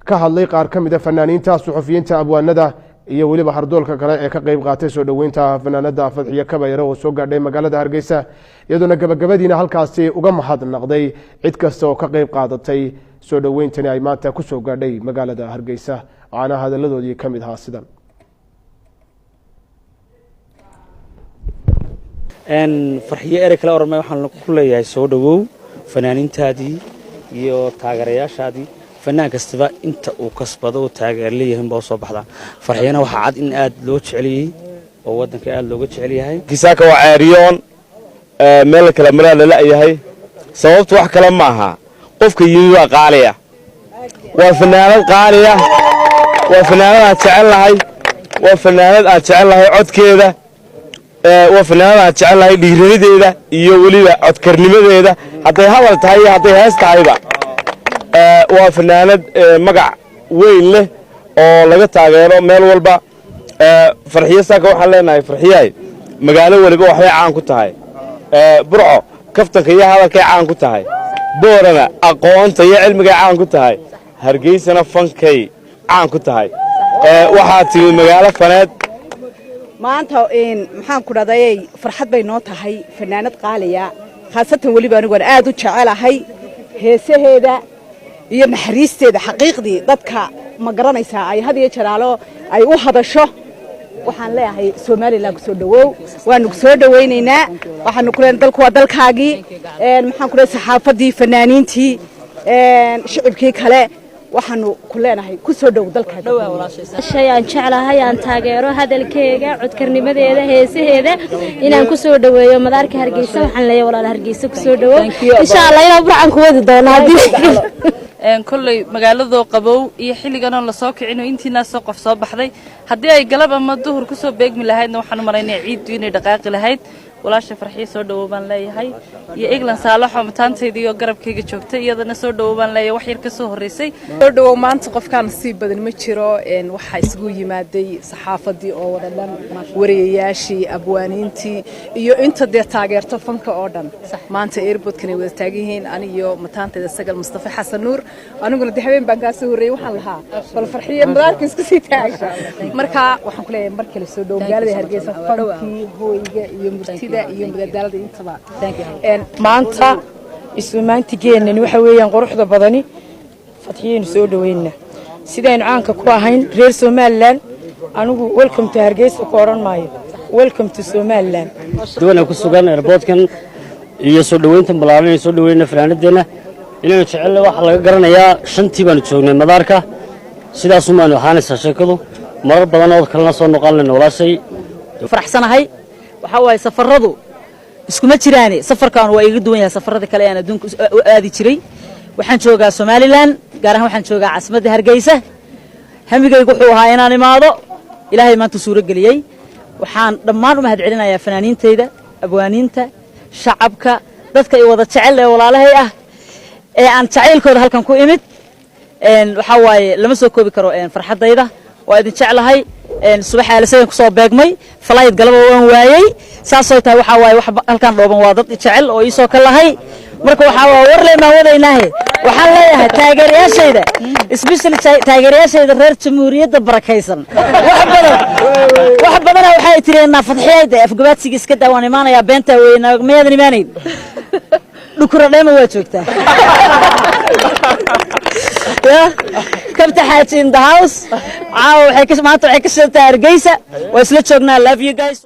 ka hadlay qaar ka mid ah fanaaniinta suxufiyiinta abwaanada iyo waliba hardoolka kale ee ka qayb qaatay soo dhaweynta fanaanada Farxiya Kabayare oo soo gaadhay magaalada Hargeysa iyadoo gabagabadiina halkaasi uga mahadnaqday cid kasta oo ka qayb qaadatay soo dhaweyntani ay maanta ku soo gaadhay magaalada Hargeysa aana hadaladoodii kamid ahaa sidan Farxiya ere kala ormay waxaan ku leeyahay soo dhawow fanaaniintaadii iyo taageerayaashaadii fanaan kastaba inta uu kasbado taageer leeyahay baa soo baxda Farxiyana waxa cad in aad loo jeceliyay oo wadanka aad looga jecel yahay kisaaka waa ceeriyoon meel kala maraa la yahay sababtu wax kale ma aha qofka yimi waa qaaliya waa fanaanad qaaliya waa fanaanad aad jecelahay waa fanaanad aad jecelahay codkeeda waa fanaanad aad jecelahay dhiiranideeda iyo waliba codkarnimadeeda haday hadal tahay haday hees tahayba waa fanaanad magac weyn leh oo laga taageero meel walba Farxiya saaka waxaan leenahay Farxiyay magaalo waliba waxay caan ku tahay burco kaftanka iyo hadalka caan ku tahay boorana aqoonta iyo cilmiga caan ku tahay Hargeysana fankay caan ku tahay waxa tii magaalo faneed maanta maxaan ku dhadayay farxad bay noo tahay fanaanad qaaliya khaasatan waliba anigu aad u jecelahay heesaheeda iyo naxariisteeda xaqiiqdii dadka ma garanaysaa ay had iyo jaraalo ay u hadasho waxaan leeyahay Soomaaliland soo dhawow waanu soo dhaweynaynaa waxaanu ku leenahay dalku waa dalkaagii maxaan ku leeyahay saxaafadii fanaaniintii shicibkii kale waxaanu ku leenahay ku soo dhaw dalkaaga shay aan jecelahay aan taageero hadalkeega codkarnimadeeda heesaheeda inaan ku soo dhaweeyo madaarka Hargeysa waxaan leeyahay walaal Hargeysa ku soo dhawow insha Allah inaan burcan ku wadi doono hadii kullay magaalada qabow iyo xilligan la soo kicino intiina soo qof soo baxday hadii ay galab ama duhur ku soo beegmi lahaydna waxaan u maleynaa ciid inay dhaqaaqi lahayd walaasha Farxiya soo dhawow baan leeyahay iyo Eglan Saalax oo mataantayda iyo garabkayga joogtay iyadana soo dhawow baan leeyahay wax yar ka soo horeysay soo dhawow maanta qofkaan si badan ma jiro waxa isugu yimaaday saxaafadii oo wada dhan wariyayaashii abwaaniintii iyo inta de taageerto fanka oo dhan maanta airportkani wada taagihiin aniyo mataantayda sagal Mustafa Xasan Nuur aniguna habeen baan ka soo horeeyay waxaan lahaa bal Farxiya madaarkiis ku sii taagay marka waxaan ku leeyahay mar kale soo dhawow magaalada Hargeysa fankii hooyga iyo murtida iyo madadaalada intaba maanta isumaantigeennani waxa weeyaan quruxda badani Farxiyeen soo dhaweeyna sideen caanka ku ahayn reer Soomaaliland anigu welcome to Hargeysa ku oran maayo welcome to Somaliland doona ku sugan airportkan iyo soo dhaweynta balaaran soo dhaweeyna fanaanadeena inaan jecel waxa laga garanayaa shantii baan joognay madaarka sidaas uma waxaanaysa sheekadu marar badan oo kala soo noqonayna walaashay faraxsanahay waxa way safaradu iskuma jiraan safarkan waa iga duwan yahay safarada kale aan adduunka aadi jiray waxaan joogaa Somaliland gaar ahaan waxaan joogaa caasimadda Hargeysa hamigaygu wuxuu ahaa inaan imaado ilaahay maanta suuro galiyay waxaan dhammaan u mahad celinayaa fanaaniintayda abwaaniinta shacabka dadka ay wada jecel ee walaalahay ah ee aan jacaylkooda halkan ku imid waxa waaye lama soo koobi karo farxadayda waa idin jeclahay subax aalaseen ku soo beegmay flight galaba waan waayay saasoo tahay waxa waaye wax halkan dhooban waa dad jecel oo isoo ka lahay marka waxa waa war leema wadaynaahay waxaan leeyahay taageerayaashayda especially taageerayaashayda reer jamhuuriyadda barakaysan wax badan waxay tireenaa Farxiyada afgabaadsiga iska daawaan imaanaya beenta weeyna meedan imaanayn dhukura dheema waa joogtaa kabta xaaji in the house waxay ka maanta waxay ka soo taargeysa waa isla joognaa love you guys